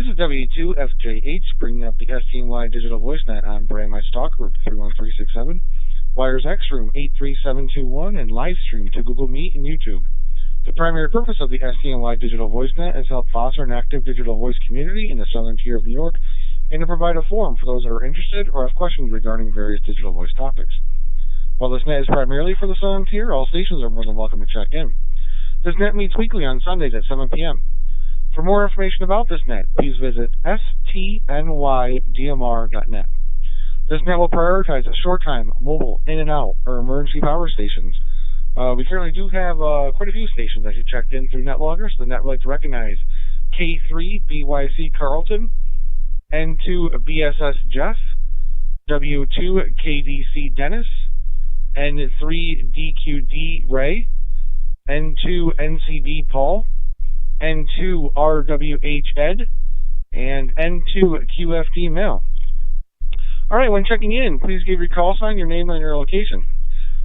This is W2FJH bringing up the STNY Digital VoiceNet on Brand My Stock Group 31367, Wires X Room 83721, and live stream to Google Meet and YouTube. The primary purpose of the STNY Digital VoiceNet is to help foster an active digital voice community in the southern tier of New York and to provide a forum for those that are interested or have questions regarding various digital voice topics. While this net is primarily for the southern tier, all stations are more than welcome to check in. This net meets weekly on Sundays at 7 p.m. For more information about this net, please visit STNYDMR.net. This net will prioritize short-time, mobile, in and out, or emergency power stations. We currently do have quite a few stations that you checked in through NetLogger, so the net would like to recognize K3BYC Carlton, N2 BSS Jeff, W2 KDC Dennis, N3 DQD Ray, N2 NCD Paul, N2 RWH Ed, and N2 QFD Mail. Alright, when checking in, please give your call sign, your name, and your location.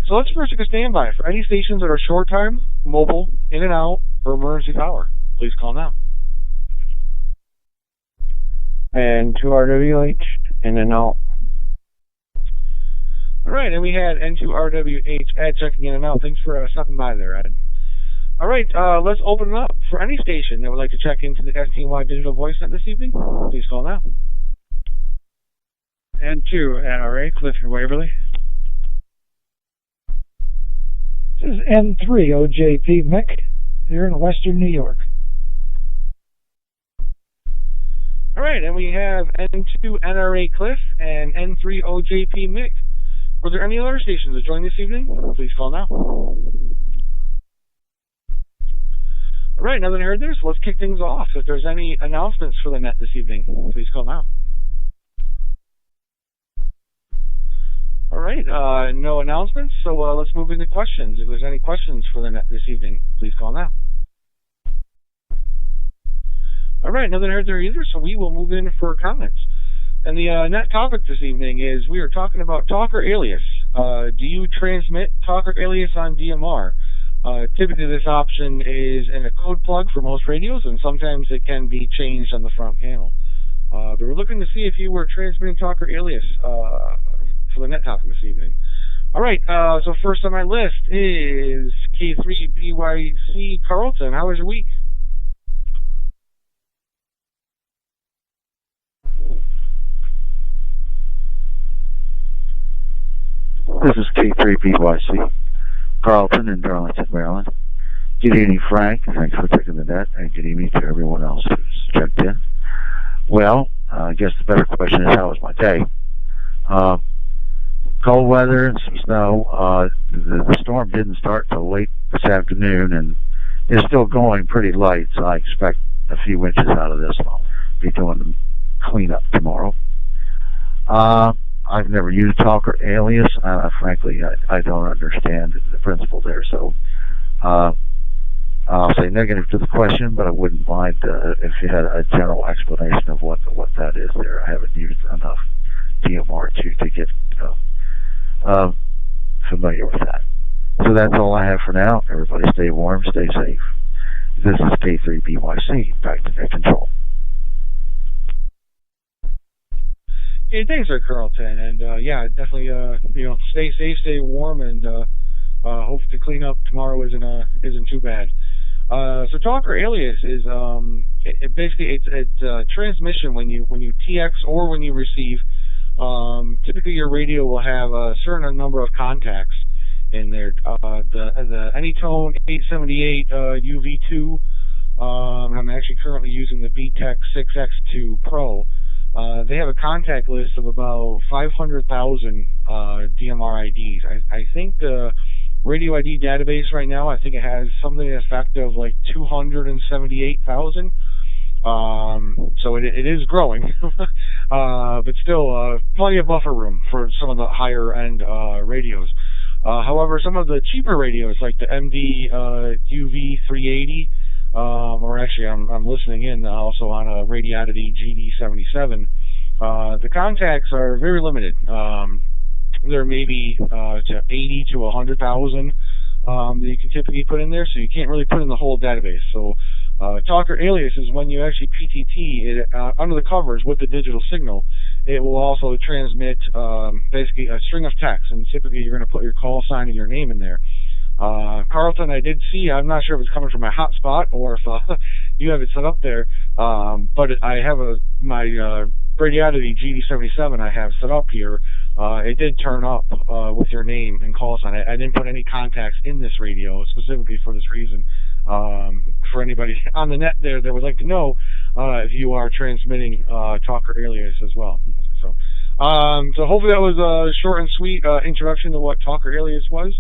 So let's first take a standby for any stations that are short time, mobile, in and out, or emergency power. Please call now. And 2RWH, in and out. Alright, and we had N2RWH Ed checking in and out. Thanks for stopping by there, Ed. Alright, let's open it up for any station that would like to check into the STNY Digital VoiceNet this evening. Please call now. N2 NRA, Clifton Waverly. This is N3 OJP Mick here in Western New York. Alright, and we have N2 NRA Cliff and N3 OJP Mick. Were there any other stations that joined this evening? Please call now. Alright, now that I heard this, let's kick things off. If there's any announcements for the net this evening, please call now. Alright, no announcements, so let's move into questions. If there's any questions for the net this evening, please call now. Alright, now that I heard there either, so we will move in for comments. And the net topic this evening is we are talking about Talker Alias. Do you transmit Talker Alias on DMR? Typically this option is in a code plug for most radios, and sometimes it can be changed on the front panel. But we're looking to see if you were transmitting Talker Alias for the net topic this evening. Alright, so first on my list is K3BYC Carlton. How was your week? This is K3BYC Carlton in Darlington, Maryland. Good evening, Frank. Thanks for taking the net, and good evening to everyone else who's checked in. Well, I guess the better question is, how was my day? Cold weather and some snow. The storm didn't start till late this afternoon, and it's still going pretty light, so I expect a few inches out of this. I'll be doing the cleanup tomorrow. I've never used Talker Alias. Frankly, I don't understand the principle there, so I'll say negative to the question, but I wouldn't mind if you had a general explanation of what that is there. I haven't used enough DMR to get familiar with that. So that's all I have for now. Everybody stay warm, stay safe. This is K3BYC, back to net control. Hey, thanks, Rick Carlton, and yeah, definitely, stay safe, stay warm, and hope to clean up tomorrow isn't too bad. So Talker Alias is basically it's a transmission when you TX or when you receive. Typically, your radio will have a certain number of contacts in there. The Anytone 878 UV2. I'm actually currently using the BTEC 6X2 Pro. They have a contact list of about 500,000 DMR IDs. I think the radio ID database right now, I think it has something to the effect of like 278,000. So it is growing, but still plenty of buffer room for some of the higher end radios. However, some of the cheaper radios like the MD UV380, or actually I'm listening in also on a Radiodity GD77. The contacts are very limited. There may be to 80 to 100,000 that you can typically put in there, so you can't really put in the whole database. So Talker Alias is when you actually PTT it under the covers with the digital signal. It will also transmit basically a string of text, and typically you're going to put your call sign and your name in there. Carlton, I did see, I'm not sure if it's coming from my hotspot or if you have it set up there, but I have my Radiodity GD77 I have set up here. It did turn up with your name and call sign. I didn't put any contacts in this radio specifically for this reason. For anybody on the net there that would like to know if you are transmitting Talker Alias as well. So hopefully that was a short and sweet introduction to what Talker Alias was.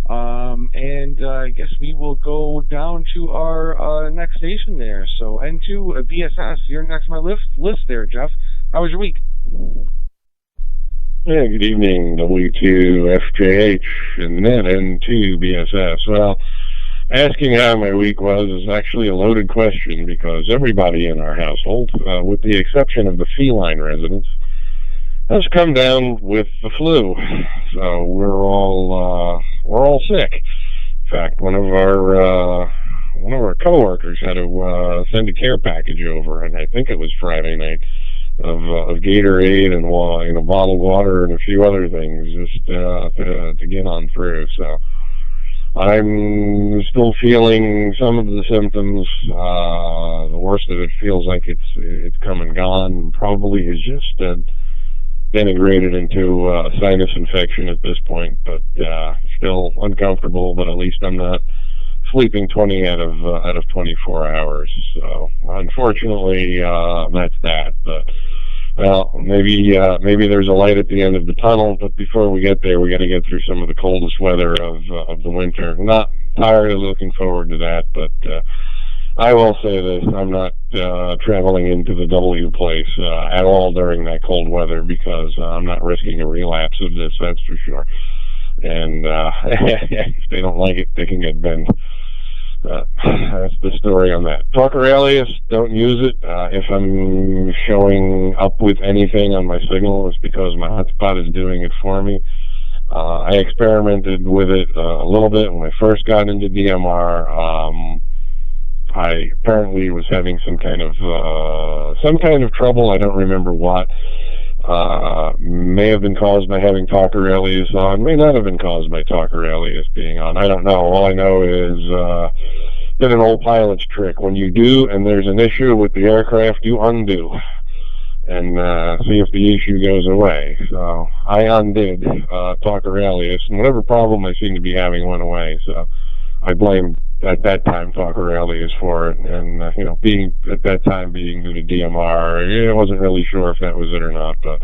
And I guess we will go down to our next station there. So N2 BSS, you're next on my list there, Jeff. How was your week? Yeah, good evening, W2FJH and then N2 BSS. Well, asking how my week was is actually a loaded question because everybody in our household, with the exception of the feline residents, has come down with the flu. So we're all sick. In fact, one of our coworkers had to send a care package over, and I think it was Friday night, of Gatorade and bottled water and a few other things just to get on through. So I'm still feeling some of the symptoms. The worst of it feels like it's come and gone. Probably is just denigrated into a sinus infection at this point, but still uncomfortable. But at least I'm not sleeping 20 out of 24 hours. So unfortunately, that's that. But well, maybe there's a light at the end of the tunnel. But before we get there, we got to get through some of the coldest weather of the winter. Not entirely looking forward to that, but I will say this: I'm not traveling into the W place at all during that cold weather because I'm not risking a relapse of this. That's for sure. And if they don't like it, they can get bent. That's the story on that. Talker Alias, don't use it. If I'm showing up with anything on my signal, it's because my hotspot is doing it for me. I experimented with it a little bit when I first got into DMR. I apparently was having some kind of trouble. I don't remember what. May have been caused by having Talker Alias on, may not have been caused by Talker Alias being on. I don't know. All I know is been an old pilot's trick. When you do and there's an issue with the aircraft, you undo and see if the issue goes away. So I undid Talker Alias, and whatever problem I seemed to be having went away. So I blame at that time Talker Alias for it, and being at that time being new to DMR, I wasn't really sure if that was it or not, but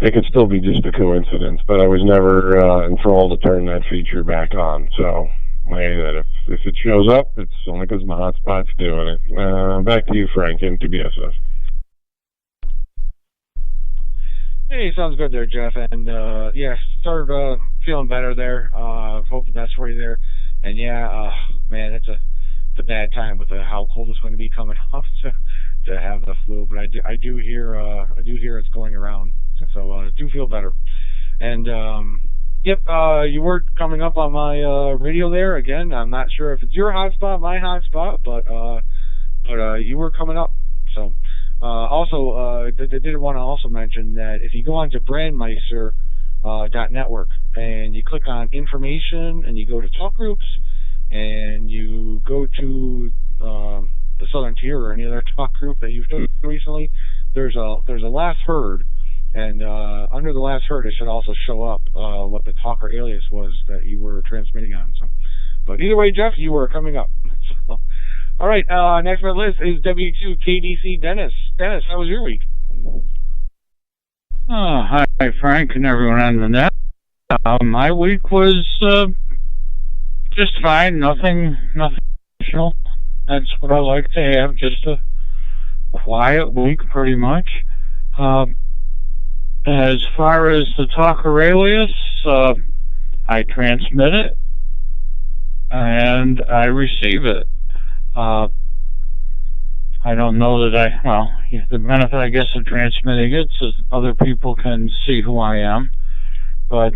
it could still be just a coincidence. But I was never enthralled to turn that feature back on. So that if it shows up, it's only because my hotspot's doing it. Back to you, Frank, into BSS. Hey, sounds good there, Jeff. And yeah, started feeling better there. Hope the best for you there. And yeah, man, it's a bad time with how cold it's going to be coming up to have the flu. But I do hear it's going around, so I do feel better. And yep, you were coming up on my radio there again. I'm not sure if it's your hotspot, my hotspot, but you were coming up. So also, I did want to also mention that if you go on to Brandmeister .network and you click on information and you go to talk groups and you go to the Southern Tier or any other talk group that you've done recently, there's a last heard, and under the last heard it should also show up what the Talker Alias was that you were transmitting on. So, but either way, Jeff, you were coming up. So, all right, next on the list is W2KDC Dennis. Dennis, how was your week? Hi, Frank, and everyone on the net. My week was just fine. Nothing special. That's what I like to have, just a quiet week, pretty much. As far as the Talker Alias, I transmit it, and I receive it. I don't know that the benefit, I guess, of transmitting it is other people can see who I am. But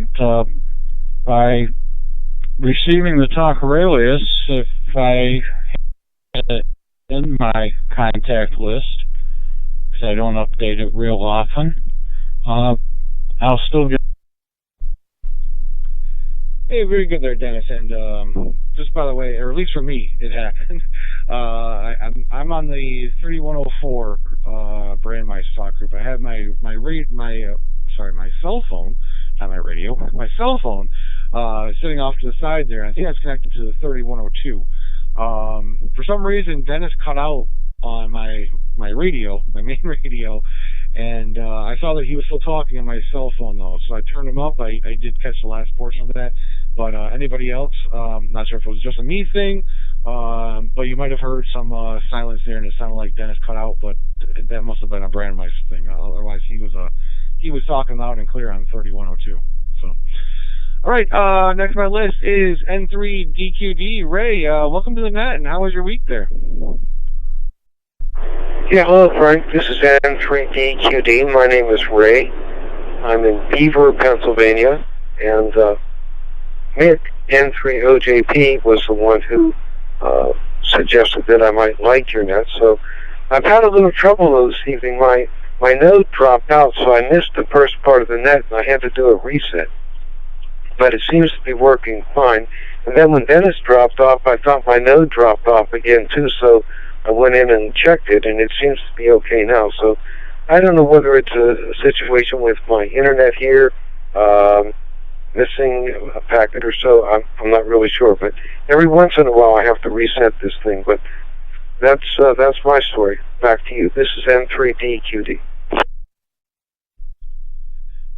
by receiving the Talker Alias, if I my contact list because I don't update it real often. I'll still get. Hey, very good there, Dennis. And just by the way, or at least for me, it happened. I'm on the 3104 Brandmeister talk group. I have my cell phone, not my radio, my cell phone, sitting off to the side there. I think that's connected to the 3102. For some reason, Dennis cut out on my radio, my main radio, and I saw that he was still talking on my cell phone though, so I turned him up. I did catch the last portion of that, but anybody else, not sure if it was just a me thing, but you might have heard some silence there, and it sounded like Dennis cut out, but that must have been a Brandmeister thing. Otherwise, he was talking loud and clear on 3102. So, all right, next on my list is N3DQD. Ray, welcome to the net, and how was your week there? Yeah, hello, Frank. This is N3DQD. My name is Ray. I'm in Beaver, Pennsylvania, and Mick, N3OJP, was the one who suggested that I might like your net. So I've had a little trouble this evening. My node dropped out, so I missed the first part of the net, and I had to do a reset. But it seems to be working fine. And then when Dennis dropped off, I thought my node dropped off again, too, so I went in and checked it, and it seems to be okay now. So I don't know whether it's a situation with my internet here, missing a packet or so. I'm not really sure. But every once in a while I have to reset this thing. But that's my story. Back to you. This is N3DQD.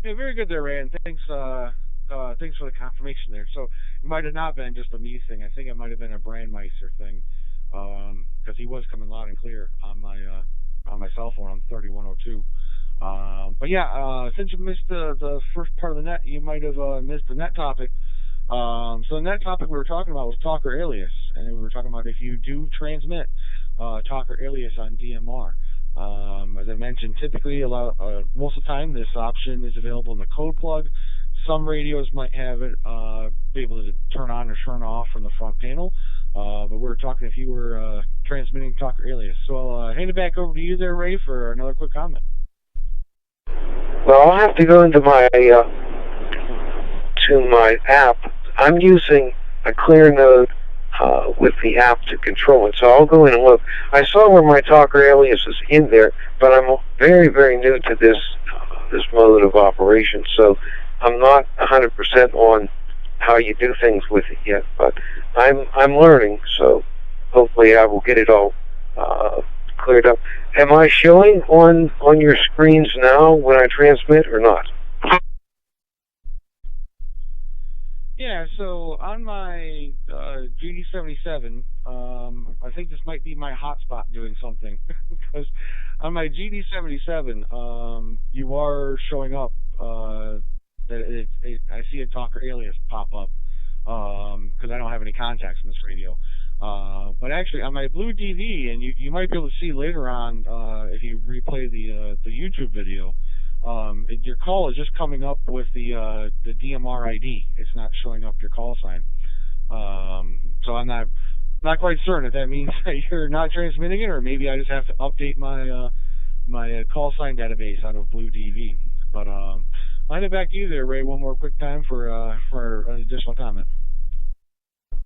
Yeah, very good there, Ray, and thanks for the confirmation there. So it might have not been just a me thing. I think it might have been a Brandmeister thing. Because he was coming loud and clear on my cell phone on 3102. But yeah, since you missed the first part of the net, you might have missed the net topic. So the net topic we were talking about was Talker Alias, and we were talking about if you do transmit Talker Alias on DMR. As I mentioned, typically most of the time this option is available in the code plug. Some radios might have it be able to turn on or turn off from the front panel. But we were talking if you were transmitting Talker Alias. So I'll hand it back over to you there, Ray, for another quick comment. Well, I'll have to go into my app. I'm using a clear node with the app to control it. So I'll go in and look. I saw where my Talker Alias is in there, but I'm very, very new to this mode of operation. So I'm not 100% on how you do things with it yet, but I'm learning, so hopefully I will get it all cleared up. Am I showing on your screens now when I transmit or not? Yeah, so on my GD77, I think this might be my hotspot doing something, because on my GD77, you are showing up, I see a Talker Alias pop up, because I don't have any contacts in this radio. But actually, on my Blue DV, and you might be able to see later on if you replay the YouTube video, your call is just coming up with the DMR ID. It's not showing up your call sign. So I'm not quite certain if that means that you're not transmitting it, or maybe I just have to update my call sign database out of Blue DV. But I'll hand it back to you there, Ray, one more quick time for an additional comment.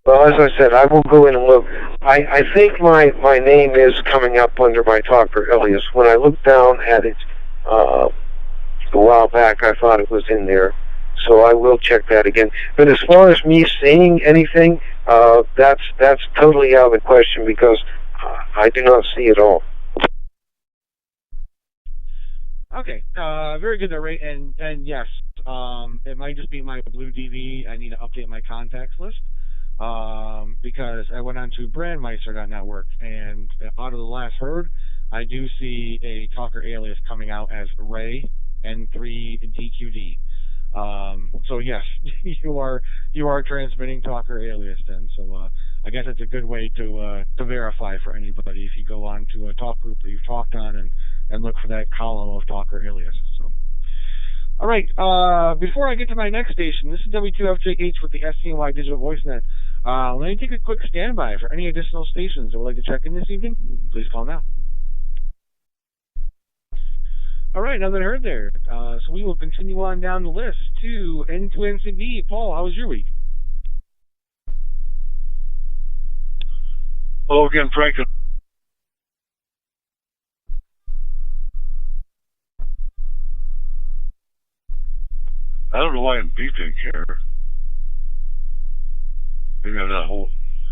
Well, as I said, I will go in and look. I think my name is coming up under my Talker Alias. When I looked down at it a while back, I thought it was in there. So I will check that again. But as far as me seeing anything, that's totally out of the question, because I do not see it all. Okay, very good there, Ray. And yes, it might just be my Blue DV. I need to update my contacts list. Because I went on to brandmeister.network, and out of the last heard, I do see a Talker Alias coming out as Ray N3DQD. So yes, you are transmitting Talker Alias then. So I guess it's a good way to verify for anybody if you go on to a talk group that you've talked on and look for that column of Talker Alias. So. All right, before I get to my next station, this is W2FJH with the STNY Digital VoiceNet. Let me take a quick standby. For any additional stations that would like to check in this evening, please call now. All right, nothing heard there. So we will continue on down the list to N2NCB. Paul, how was your week? Hello again, Frank. I don't know why I'm beeping here. Maybe I'm not whole.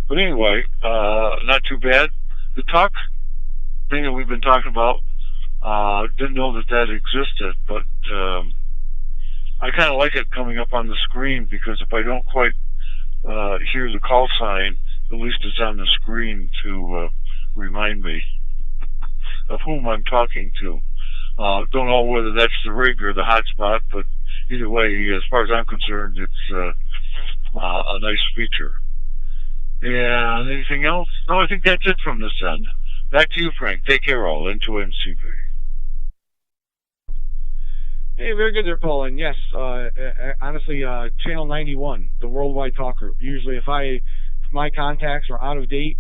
But anyway, not too bad. The talk thing that we've been talking about, didn't know that existed, but I kind of like it coming up on the screen because if I don't quite hear the call sign, at least it's on the screen to remind me of whom I'm talking to. Don't know whether that's the rig or the hotspot, but either way, as far as I'm concerned, it's a nice feature. And anything else? No, I think that's it from this end. Back to you, Frank. Take care, all. N2NCB. Hey, very good there, Paul. And yes, honestly, Channel 91, the Worldwide Talk Group. Usually if my contacts are out of date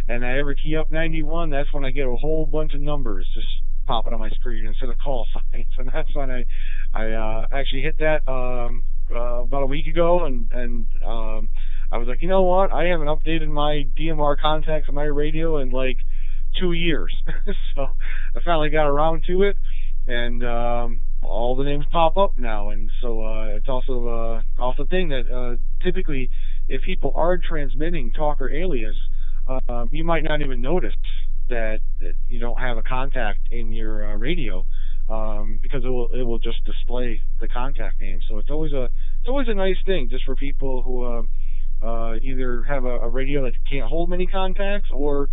and I ever key up 91, that's when I get a whole bunch of numbers just popping on my screen instead of call signs. And that's when I actually hit that about a week ago, and I was like, you know what? I haven't updated my DMR contacts on my radio in like 2 years. So I finally got around to it, and all the names pop up now. And so it's also a thing that typically if people are transmitting Talker Alias, you might not even notice that you don't have a contact in your radio, because it will just display the contact name. So it's always a nice thing just for people who either have a radio that can't hold many contacts, or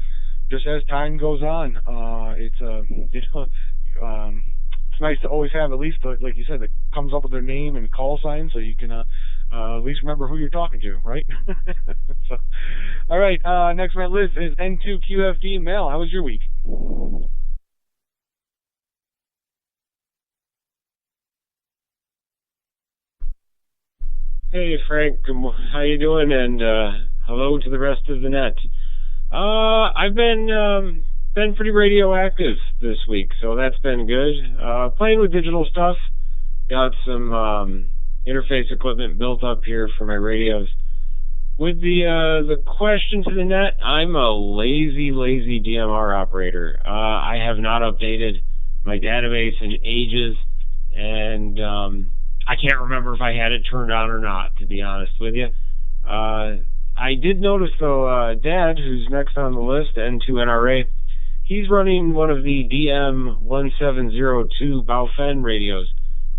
just as time goes on, it's nice to always have at least, like you said, that comes up with their name and call sign, so you can at least remember who you're talking to, right? So, all right, next on my list is N2QFD Mel. How was your week? Hey Frank, how you doing? And hello to the rest of the net. I've been pretty radioactive this week, so that's been good. Playing with digital stuff. Got some interface equipment built up here for my radios. With the question to the net, I'm a lazy DMR operator. I have not updated my database in ages, and I can't remember if I had it turned on or not, to be honest with you. I did notice, though, Dad, who's next on the list, N2NRA, he's running one of the DM1702 Baofeng radios.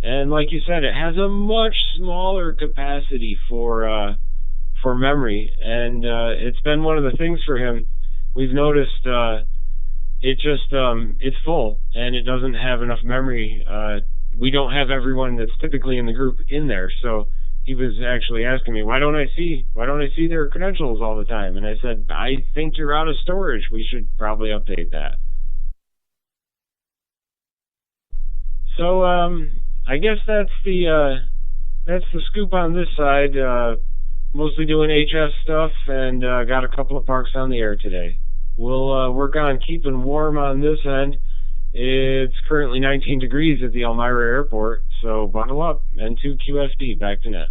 And like you said, it has a much smaller capacity for memory. And it's been one of the things for him. We've noticed it's full, and it doesn't have enough memory. We don't have everyone that's typically in the group in there, so he was actually asking me, why don't I see their credentials all the time? And I said, I think you're out of storage. We should probably update that. So I guess that's the scoop on this side. Mostly doing HS stuff, and got a couple of parks on the air today. We'll work on keeping warm on this end. It's currently 19 degrees at the Elmira Airport, so buckle up. N2QFD, back to net.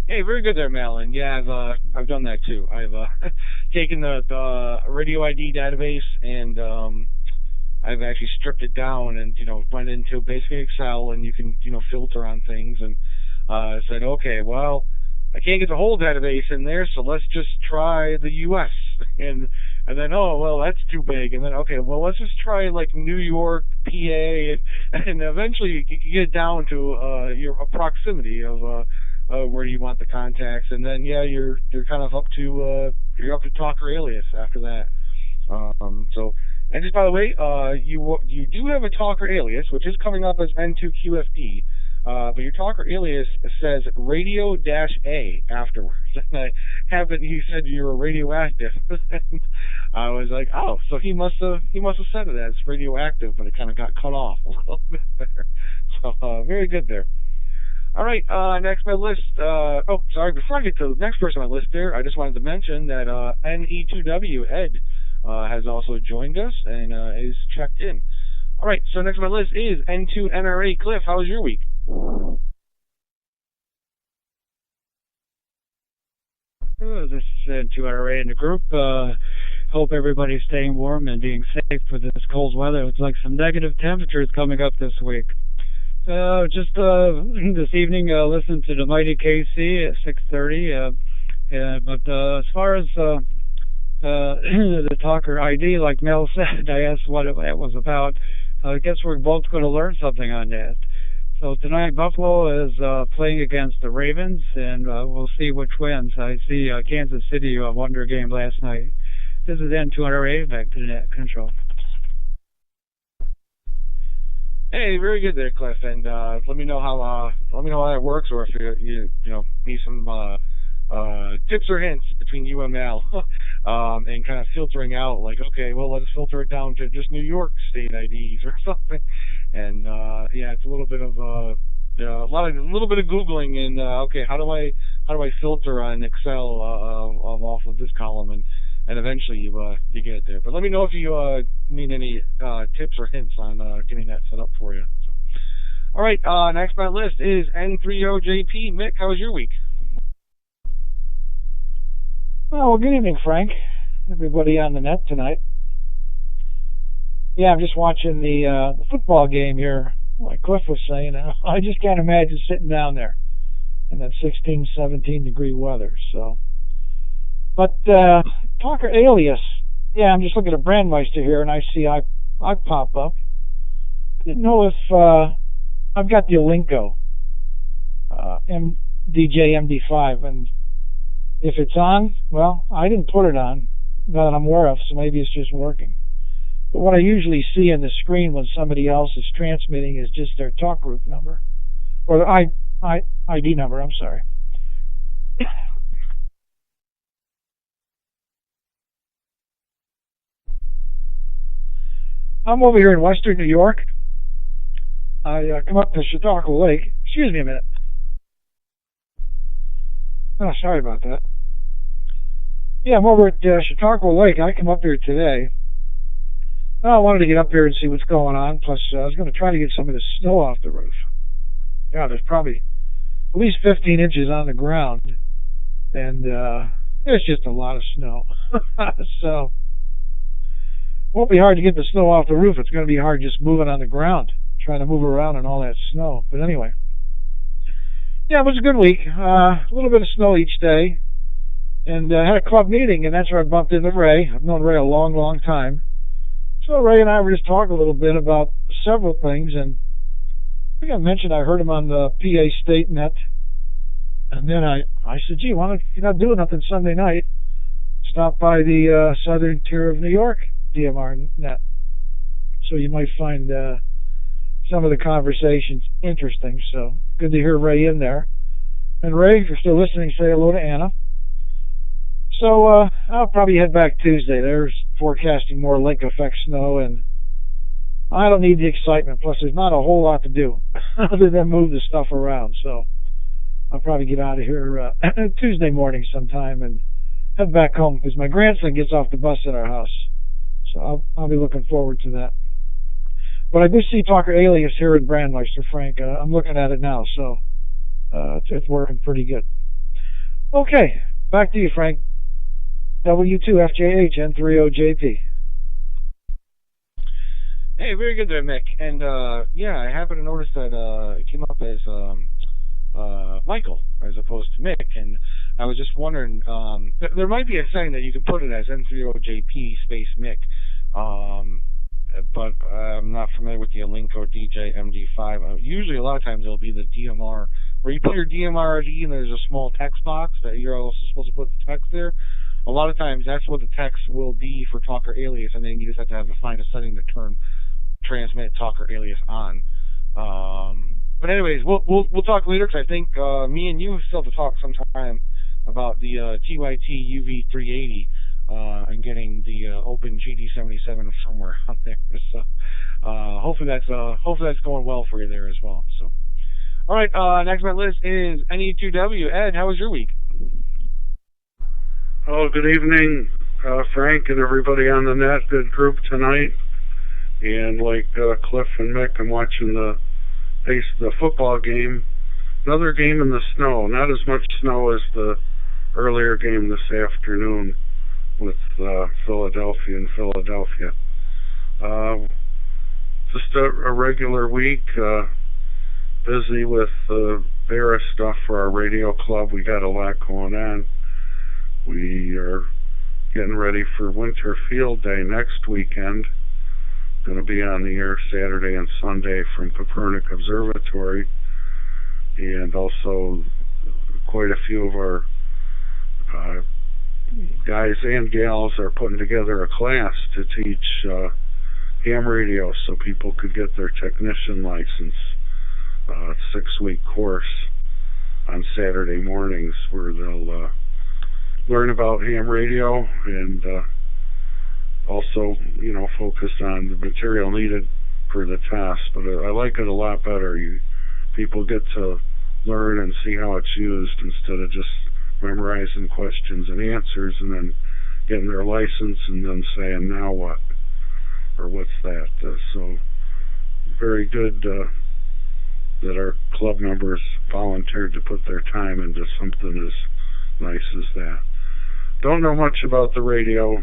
Hey, very good there, Malin. Yeah, I've done that too. I've taken the radio ID database, and I've actually stripped it down and went into basic Excel, and you can filter on things, and said, okay, well, I can't get the whole database in there, so let's just try the U.S. and then, oh, well, that's too big. And then, okay, well, let's just try like New York, PA, and eventually you can get it down to a proximity of where you want the contacts. And then, yeah, you're kind of up to Talker Alias after that. So, and just by the way, you do have a Talker Alias, which is coming up as N2QFD. But your Talker Alias says radio-A afterwards. And I haven't. He said you were radioactive. I was like, oh, so he must have said it as radioactive, but it kind of got cut off a little bit there. So very good there. All right, next on my list. Oh, sorry. Before I get to the next person on my list, there, I just wanted to mention that NE2W Ed has also joined us and is checked in. All right, so next on my list is N2NRA Cliff. How was your week? This is N2NRA in the group. Hope everybody's staying warm and being safe with this cold weather. It's like some negative temperatures coming up this week. Just this evening, listened to the Mighty KC at 6:30. But as far as the Talker ID, like Mel said, I asked what it was about. I guess we're both going to learn something on that. So tonight, Buffalo is playing against the Ravens, and we'll see which wins. I see Kansas City won their game last night. This is N2NRA, back to the net control. Hey, very good there, Cliff. And let me know how that works, or if you need some tips or hints between you and Mal, and kind of filtering out, like, okay, well, let's filter it down to just New York State IDs or something. And yeah, it's a little bit of a little bit of googling, and okay, how do I filter on Excel off of this column, and eventually you get it there. But let me know if you need any tips or hints on getting that set up for you. So. All right, next on my list is N30JP. Mick, how was your week? Well, good evening, Frank. Everybody on the net tonight. Yeah, I'm just watching the football game here. Like Cliff was saying, I just can't imagine sitting down there in that 16, 17 degree weather. So, but Talker Alias. Yeah, I'm just looking at Brandmeister here, and I see I pop up. Didn't know if I've got the Alinco DJ MD5, and if it's on, well, I didn't put it on that I'm aware of, so maybe it's just working. But what I usually see on the screen when somebody else is transmitting is just their talk group number, or the ID number, I'm sorry. I'm over here in Western New York. I come up to Chautauqua Lake. Excuse me a minute. Oh, sorry about that. Yeah, I'm over at Chautauqua Lake. I come up here today. Well, I wanted to get up here and see what's going on. Plus, I was going to try to get some of the snow off the roof. Yeah, there's probably at least 15 inches on the ground. And there's just a lot of snow. So, it won't be hard to get the snow off the roof. It's going to be hard just moving on the ground, trying to move around in all that snow. But anyway. Yeah, it was a good week. A little bit of snow each day. And had a club meeting, and that's where I bumped into Ray. I've known Ray a long, long time. So Ray and I were just talking a little bit about several things, and I think I mentioned I heard him on the PA State Net. And then I said, gee, why don't you not doing nothing Sunday night? Stop by the southern tier of New York DMR Net. So you might find some of the conversations interesting. So good to hear Ray in there. And Ray, if you're still listening, say hello to Anna. So I'll probably head back Tuesday. There's forecasting more link effect snow, and I don't need the excitement. Plus, there's not a whole lot to do other than move the stuff around. So I'll probably get out of here Tuesday morning sometime and head back home because my grandson gets off the bus at our house. So I'll be looking forward to that. But I do see Talker Alias here in Brandmeister, Frank. I'm looking at it now, so it's working pretty good. Okay, back to you, Frank. W2FJH N30JP. Hey, very good there, Mick. And yeah, I happened to notice that it came up as Michael as opposed to Mick, and I was just wondering, there might be a setting that you can put it as N30JP space Mick, but I'm not familiar with the Alinco DJ MD5. Usually, a lot of times it'll be the DMR, where you put your DMR ID and there's a small text box that you're also supposed to put the text there. A lot of times that's what the text will be for Talker Alias, and then you just have to find a setting to turn transmit Talker Alias on. But anyways, we'll talk later, because I think me and you still have to talk sometime about the TYT UV380 and getting the open GD77 firmware on there. So hopefully that's going well for you there as well. So All right, next on my list is NE2W. Ed, how was your week? Oh, good evening, Frank and everybody on the net. Good group tonight. And like Cliff and Mick, I'm watching the football game. Another game in the snow. Not as much snow as the earlier game this afternoon with Philadelphia and Philadelphia. Just a regular week. Busy with Vera stuff for our radio club. We got a lot going on. We are getting ready for Winter Field Day next weekend. Going to be on the air Saturday and Sunday from Copernic Observatory. And also quite a few of our guys and gals are putting together a class to teach ham radio so people could get their technician license. 6-week course on Saturday mornings where they'll learn about ham radio and also, focus on the material needed for the test. But I like it a lot better. People get to learn and see how it's used instead of just memorizing questions and answers and then getting their license and then saying, now what? Or what's that? So very good that our club members volunteered to put their time into something as nice as that. Don't know much about the radio.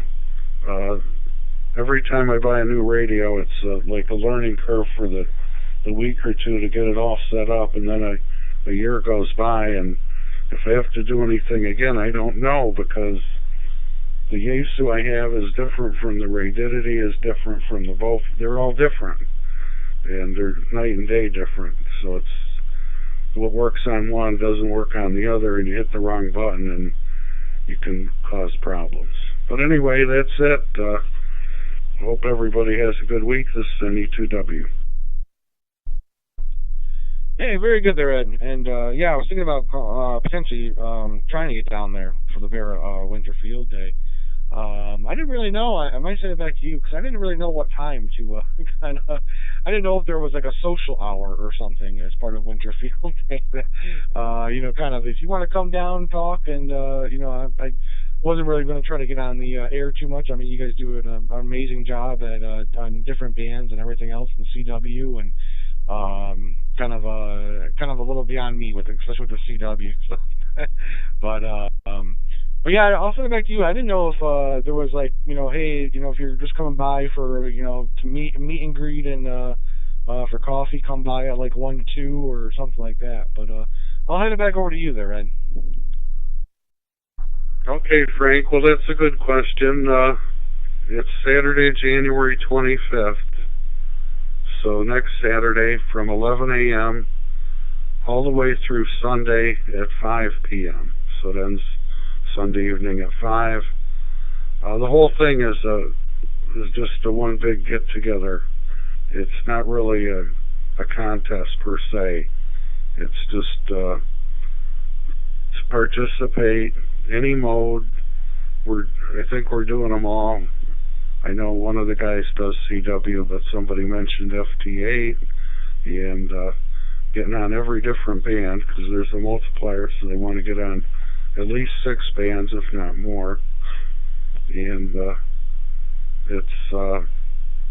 Every time I buy a new radio, it's like a learning curve for the week or two to get it all set up, and then a year goes by, and if I have to do anything again, I don't know, because the Yaesu I have is different from the Radidity, is different from the Volt. They're all different, and they're night and day different. So it's what works on one doesn't work on the other, and you hit the wrong button, and you can cause problems. But anyway, that's it. Hope everybody has a good week. This is NE2W. Hey, very good there, Ed. And yeah, I was thinking about potentially trying to get down there for the Vera Winter Field Day. I didn't really know. I might send it back to you because I didn't really know what time to kind of. I didn't know if there was like a social hour or something as part of Winter Field Day. Kind of if you want to come down and talk, and I wasn't really going to try to get on the air too much. I mean, you guys do an amazing job at on different bands and everything else in CW, and kind of a little beyond me with it, especially with the CW. But yeah, I'll send it back to you. I didn't know if there was like, hey, if you're just coming by for, to meet and greet and for coffee, come by at like 1 to 2 or something like that. But I'll hand it back over to you there, Ed. Okay, Frank. Well, that's a good question. It's Saturday, January 25th. So next Saturday from 11 a.m. all the way through Sunday at 5 p.m. So it ends Sunday evening at 5. The whole thing is just a one big get-together. It's not really a contest per se. It's just to participate any mode. I think we're doing them all. I know one of the guys does CW, but somebody mentioned FT8 and getting on every different band because there's a multiplier, so they want to get on at least 6 bands, if not more. And it's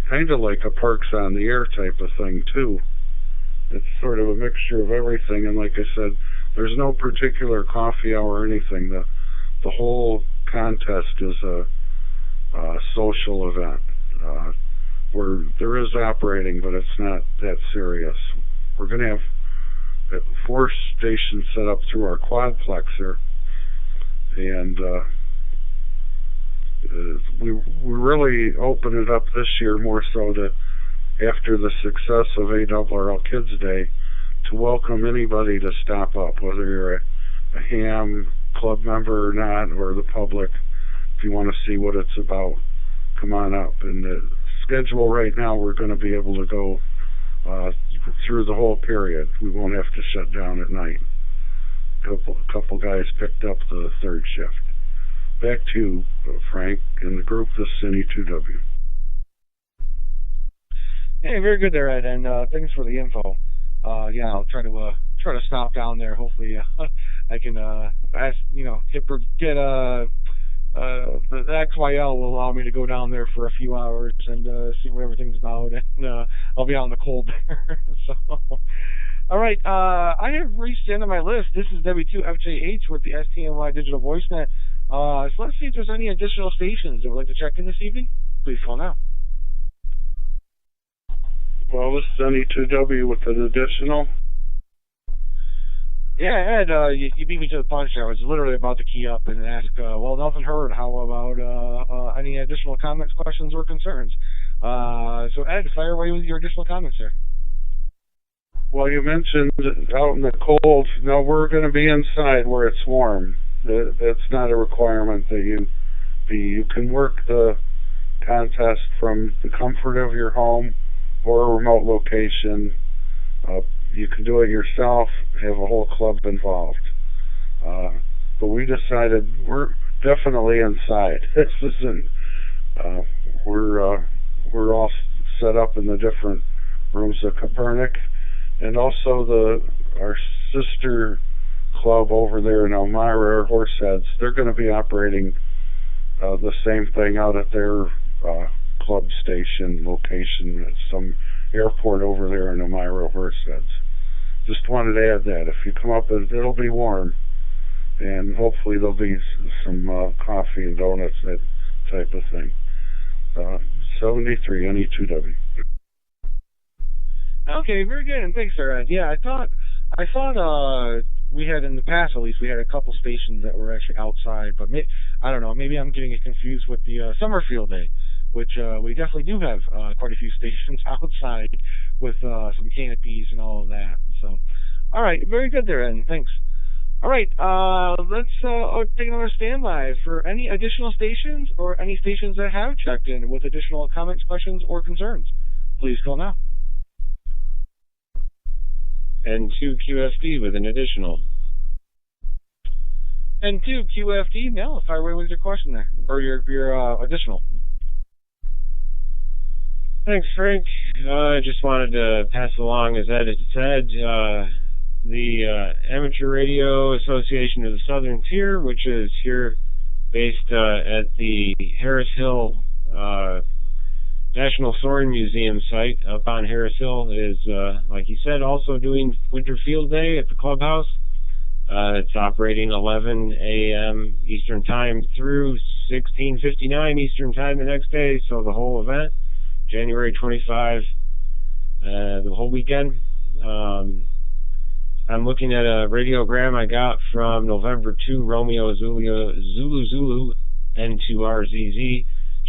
kind of like a Parks on the Air type of thing, too. It's sort of a mixture of everything, and like I said, there's no particular coffee hour or anything. The whole contest is a social event where there is operating, but it's not that serious. We're going to have 4 stations set up through our quadplexer, and we really open it up this year more so to, after the success of ARRL Kids Day, to welcome anybody to stop up, whether you're a ham club member or not, or the public. If you want to see what it's about, come on up. And the schedule right now, we're going to be able to go through the whole period. We won't have to shut down at night. A couple guys picked up the 3rd shift. Back to you, Frank, and the group, this is NE2W. Hey, very good there, Ed, and thanks for the info. Yeah, I'll try try to stop down there. Hopefully, I can ask, get the XYL will allow me to go down there for a few hours and see what everything's about, and I'll be out in the cold there. So, all right, I have reached the end of my list. This is W2FJH with the STNY Digital VoiceNet. So let's see if there's any additional stations that would like to check in this evening. Please call now. Well, this is NE2W with an additional. Yeah, Ed, you beat me to the punch there. I was literally about to key up and ask, well, nothing heard. How about any additional comments, questions, or concerns? So, Ed, fire away with your additional comments there. Well, you mentioned out in the cold. No, we're going to be inside where it's warm. That's not a requirement that you can work the contest from the comfort of your home or a remote location. You can do it yourself, have a whole club involved. But we decided we're definitely inside. This isn't, we're all set up in the different rooms of Copernic, and also our sister club over there in Elmira, Horseheads. They're going to be operating the same thing out at their club station location at some airport over there in Elmira, Horseheads. Just wanted to add that. If you come up, it'll be warm, and hopefully there'll be some coffee and donuts, that type of thing. 73 NE2W. Okay, very good, and thanks, sir. Yeah, I thought we had in the past, at least, we had a couple stations that were actually outside, but I don't know, maybe I'm getting it confused with the Summerfield Day, which we definitely do have quite a few stations outside with some canopies and all of that. So, all right, very good there, Ed. Thanks. All right, let's take another standby for any additional stations or any stations that have checked in with additional comments, questions, or concerns. Please call now. And 2QFD with an additional. And 2QFD, now fire away with your question there, or your additional. Thanks, Frank. I just wanted to pass along, as Ed had said, the Amateur Radio Association of the Southern Tier, which is here based at the Harris Hill National Soaring Museum site up on Harris Hill, is, like he said, also doing Winter Field Day at the clubhouse. It's operating 11 a.m. Eastern Time through 16:59 Eastern Time the next day, so the whole event, January 25, the whole weekend. I'm looking at a radiogram I got from November 2, Romeo Zulu N2RZZ.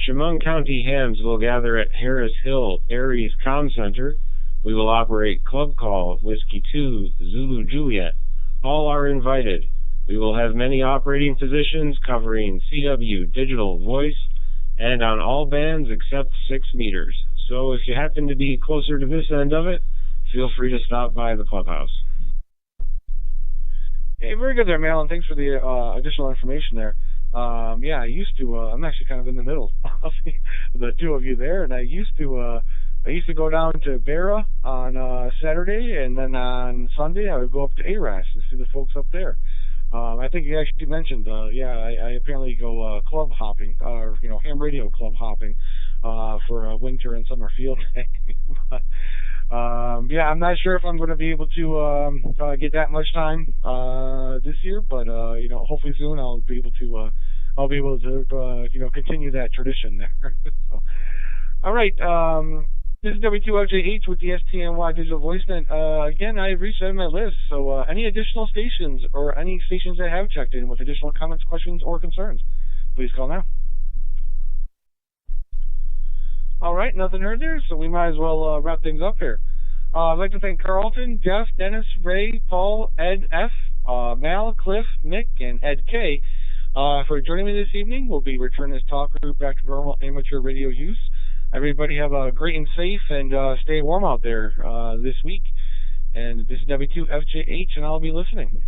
Chemung County hams will gather at Harris Hill Aries Comm Center. We will operate Club Call, Whiskey 2, Zulu Juliet. All are invited. We will have many operating positions covering CW, digital, voice, and on all bands except 6 meters. So if you happen to be closer to this end of it, feel free to stop by the clubhouse. Hey, very good there, Malin. Thanks for the additional information there. Yeah, I used to. I'm actually kind of in the middle of the two of you there, and I used to go down to Barra on Saturday, and then on Sunday I would go up to ARAS and see the folks up there. I think you actually mentioned, I apparently go club hopping, or ham radio club hopping for a winter and summer field day. But, yeah, I'm not sure if I'm going to be able to get that much time this year, but hopefully soon I'll be able to continue that tradition there. So, all right, this is W2FJH with the STNY Digital VoiceNet. Again, I've reached out on my list, so any additional stations or any stations that have checked in with additional comments, questions, or concerns, please call now. All right, nothing heard there, so we might as well wrap things up here. I'd like to thank Carlton, Jeff, Dennis, Ray, Paul, Ed F., Mal, Cliff, Nick, and Ed K. For joining me this evening. We'll be returning this talk group back to normal amateur radio use. Everybody have a great and safe and stay warm out there this week. And this is W2FJH, and I'll be listening.